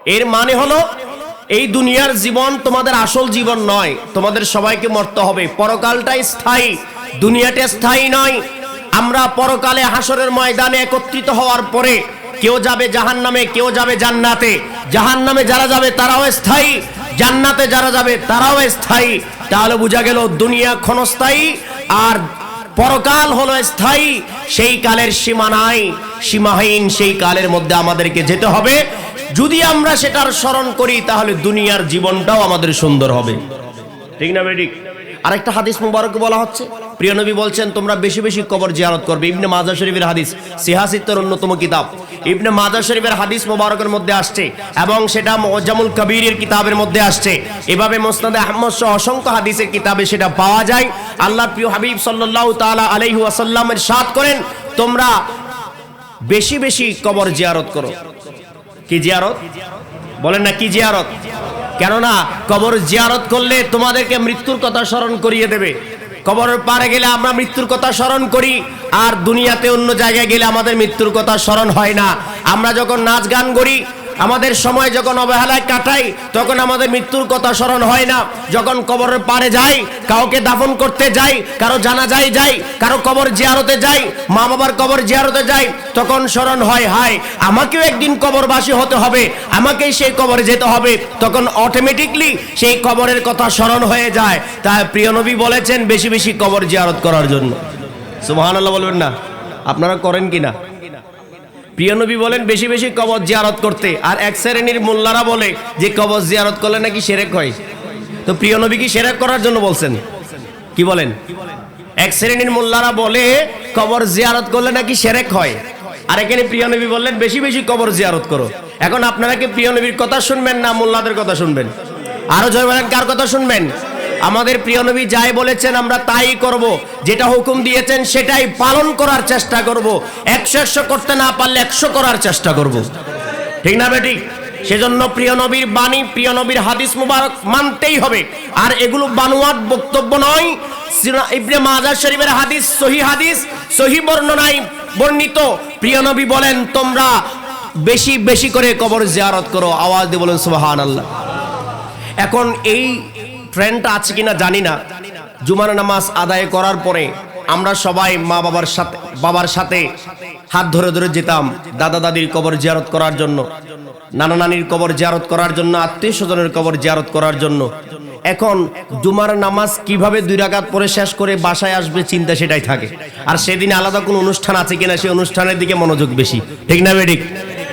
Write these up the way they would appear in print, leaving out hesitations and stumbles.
এর মানে হলো এই দুনিয়ার জীবন তোমাদের আসল জীবন নয়, তোমাদের সবাইকে মরতে হবে। পরকালটাই স্থায়ী, দুনিয়াটা স্থায়ী নয়। আমরা পরকালে হাসরের ময়দানে একত্রিত হওয়ার পরে কেউ যাবে জাহান্নামে, কেউ যাবে জান্নাতে। জাহান্নামে যারা যাবে তারাও স্থায়ী, জান্নাতে যারা যাবে তারাও স্থায়ী। তাহলে বোঝা গেল দুনিয়া ক্ষণস্থায়ী আর পরকাল হলো স্থায়ী। সেই কালের সীমা নাই, সীমাহীন সেই কালের মধ্যে আমাদেরকে যেতে হবে। যদি আমরা সেটার স্মরণ করি তাহলে দুনিয়ার জীবনটাও আমাদের সুন্দর হবে। ঠিক না বেঠিক? আরেকটা হাদিস মুবারক বলা হচ্ছে, প্রিয় নবী বলছেন তোমরা বেশি বেশি কবর জিয়ারত করবে। ইবনে মাজাহ শরীফের হাদিস, সিহাসিত্তের অন্যতম কিতাব ইবনে মাজাহ শরীফের হাদিস মুবারকের মধ্যে আসছে এবং সেটা মুআজ্জামুল কবীরের কিতাবের মধ্যে আসছে। এভাবে মুসনাদে আহমদ সহ অসংখ্য হাদিসের কিতাবে সেটা পাওয়া যায়। আল্লাহর প্রিয় হাবিব সাল্লাল্লাহু তাআলা আলাইহি ওয়াসাল্লাম ইরশাদ করেন, তোমরা বেশি বেশি কবর জিয়ারত করো। কি জিয়ারত? বলেন না কি জিয়ারত? কেননা কবর জিয়ারত করলে তোমাদেরকে মৃত্যুর কথা স্মরণ করিয়ে দেবে। কবরের পারে গেলে আমরা মৃত্যুর কথা স্মরণ করি, আর দুনিয়াতে অন্য জায়গায় গেলে আমাদের মৃত্যুর কথা স্মরণ হয় না। আমরা যখন নাচ গান করি, আমাদের সময় যখন অবহেলায় কাটাই, তখন আমাদের মৃত্যুর কথা স্মরণ হয় না। যখন কবরের পারে যাই, কাউকে দাফন করতে যাই, কারো জানাজায় যাই, কারো কবর জিয়ারতে যাই, মা বাবার কবর জিয়ারতে যাই, তখন স্মরণ হয় হায় আমাকেও একদিন কবরবাসী হতে হবে, আমাকেই সেই কবরে যেতে হবে। তখন অটোমেটিকলি সেই কবরের কথা স্মরণ হয়ে যায়। তাই প্রিয় নবী বলেছেন বেশি বেশি কবর জিয়ারত করার জন্য। সুবহানাল্লাহ বলবেন না? আপনারা করেন কিনা? প্রিয় নবী বলেন বেশি বেশি কবর জিয়ারত করতে। আর এক শ্রেণীর মোল্লারা বলে যে কবর জিয়ারত করলে নাকি শিরক হয়। তো প্রিয় নবী কি শিরক করার জন্য বলছেন? কি বলেন? এক শ্রেণীর মোল্লারা বলে কবর জিয়ারত করলে নাকি শিরক হয়, আর এখানে প্রিয় নবী বললেন বেশি বেশি কবর জিয়ারত করো। এখন আপনারা কি প্রিয় নবীর কথা শুনবেন না মোল্লাদের কথা শুনবেন? আরো জয় বলেন, কার কথা শুনবেন? আমাদের প্রিয় নবী যাই বলেছেন আমরা তাই করব, যেটা হুকুম দিয়েছেন সেটাই পালন করার চেষ্টা করব। 100 করতে না পারলে 100 করার চেষ্টা করব। ঠিক না বেঠিক? সেজন্য প্রিয় নবীর বাণী, প্রিয় নবীর হাদিস মুবারক মানতেই হবে। আর এগুলো বানোয়াট বক্তব্য নয়। ইবনে মাজাহ শরীফের হাদিস, সহিহ বর্ণনায় বর্ণিত। প্রিয় নবী বলেন তোমরা বেশি বেশি করে কবর জিয়ারত করো। আওয়াজ দিয়ে বলেন সুবহানাল্লাহ। এখন এই ট্রেন্ডটা আছে কিনা জানি না। জুমার নামাজ আদায় করার পরে আমরা সবাই মা বাবার সাথে হাত ধরে ধরে যেতাম দাদা দাদির কবর জিয়ারত করার জন্য, নানা নানির কবর জিয়ারত করার জন্য, আত্মীয় স্বজনের কবর জিয়ারত করার জন্য। এখন জুমার নামাজ কিভাবে 2 রাকাত পরে শেষ করে বাসায় আসবে চিন্তা সেটাই থাকে। আর সেদিন আলাদা কোনো অনুষ্ঠান আছে কিনা সেই অনুষ্ঠানের দিকে মনোযোগ বেশি। ঠিক না বেঠিক?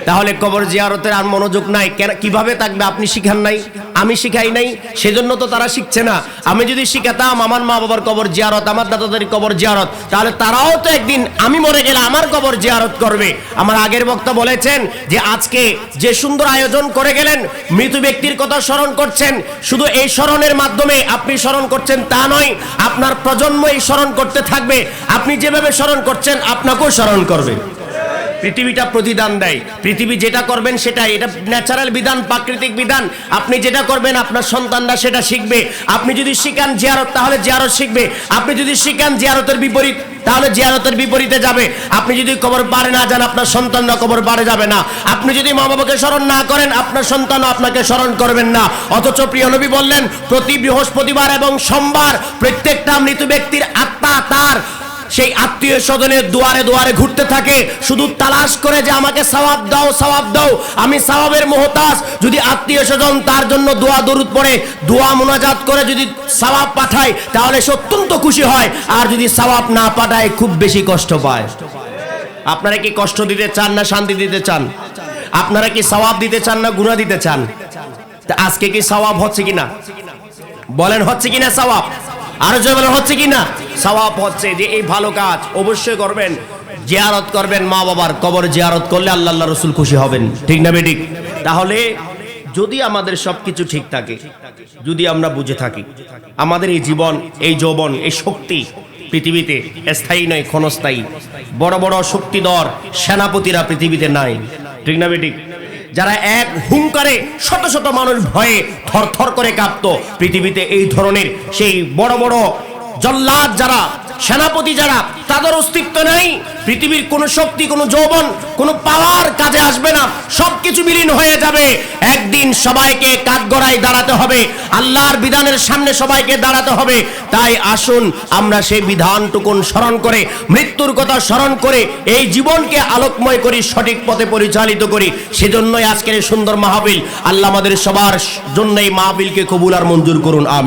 তাহলে কবর জিয়ারতের আর মনোযোগ নাই। কিভাবে থাকবে? আপনি শিখান নাই, আমি শিখাই নাই, সেজন্য তো তারা শিখছে না। আমি যদি শিখাতাম আমার মা বাবার কবর জিয়ারত, আমার দাদাদের কবর জিয়ারত, তাহলে তারাও তো একদিন আমি মরে গেলে আমার কবর জিয়ারত করবে। আমার আগের বক্তা বলেছেন যে আজকে যে সুন্দর আয়োজন করে গেলেন, মৃত ব্যক্তির কথা স্মরণ করছেন। শুধু এই স্মরণের মাধ্যমে আপনি স্মরণ করছেন তা নয়, আপনার প্রজন্ম এই স্মরণ করতে থাকবে। আপনি যেভাবে স্মরণ করছেন আপনাকেও স্মরণ করবে। পৃথিবীটা প্রতিদান দেয়, পৃথিবী যেটা করবেন সেটাই, এটা ন্যাচারাল বিধান, প্রাকৃতিক বিধান। আপনি যেটা করবেন আপনার সন্তানরা সেটা শিখবে। আপনি যদি শিখান জিয়ারত তাহলে জিয়ারত শিখবে। আপনি যদি শিখান জিয়ারতের বিপরীত তাহলে জিয়ারতের বিপরীতে যাবে। আপনি যদি কবর পারে না যান আপনার সন্তানরা কবর পারে যাবে না। আপনি যদি মা বাবাকে স্মরণ না করেন আপনার সন্তানও আপনাকে স্মরণ করবেন না। অথচ প্রিয় নবী বললেন প্রতি বৃহস্পতিবার এবং সোমবার প্রত্যেকটা মৃত ব্যক্তির আত্মা তার সেই আত্মীয় স্বজনের দুয়ারে দুয়ারে ঘুরতে থাকে, শুধু তালাশ করে যে আমাকে সওয়াব দাও, সওয়াব দাও, আমি সওয়াবের মুহতাজ। যদি আত্মীয় স্বজন তার জন্য দোয়া দরুদ পড়ে, দোয়া মুনাজাত করে যদি সওয়াব পাঠায় তাহলে সে অত্যন্ত খুশি হয়। আর যদি সওয়াব না পাঠায় খুব বেশি কষ্ট পায়। আপনারা কি কষ্ট দিতে চান না শান্তি দিতে চান? আপনারা কি সওয়াব দিতে চান না গুনাহ দিতে চান? তা আজকে কি সওয়াব হচ্ছে কিনা বলেন? হচ্ছে কিনা সওয়াব? আরো জয় বলেন হচ্ছে কিনা? সওয়াব হচ্ছে। যে এই ভালো কাজ অবশ্যই করবেন, জিয়ারত করবেন। মা বাবার কবর জিয়ারত করলে আল্লাহ রাসূল খুশি হবেন। ঠিক না বেঠিক? তাহলে যদি আমাদের সবকিছু ঠিক থাকে, যদি আমরা বুঝে থাকি আমাদের এই জীবন, এই যৌবন, এই শক্তি পৃথিবীতে স্থায়ী নয়, ক্ষণস্থায়ী। বড় বড় শক্তিধর সেনাপতিরা পৃথিবীতে নাই। ঠিক না বেঠিক? যারা এক হুঙ্কারে শত শত মানুষ ভয়ে থরথর করে কাঁপতো, পৃথিবীতে এই ধরনের সেই বড় বড় জল্লাদ যারা, সেনাপতি যারা, তাদের অস্তিত্ব নেই। পৃথিবীর কোনো শক্তি, কোনো যৌবন, কোনো পাওয়ার কাজে আসবে না, সবকিছু বিলীন হয়ে যাবে। একদিন সবাইকে কাঠগড়ায় দাঁড়াতে হবে, আল্লাহর বিধানের সামনে সবাইকে দাঁড়াতে হবে। তাই আসুন আমরা সেই বিধানটুকুন স্মরণ করে, মৃত্যুর কথা স্মরণ করে এই জীবনকে আলোকময় করি, সঠিক পথে পরিচালিত করি। সেজন্যই আজকের এই সুন্দর মাহফিল। আল্লাহ আমাদের সবার জন্য এই মাহফিলকে কবুল আর মঞ্জুর করুন, আমিন।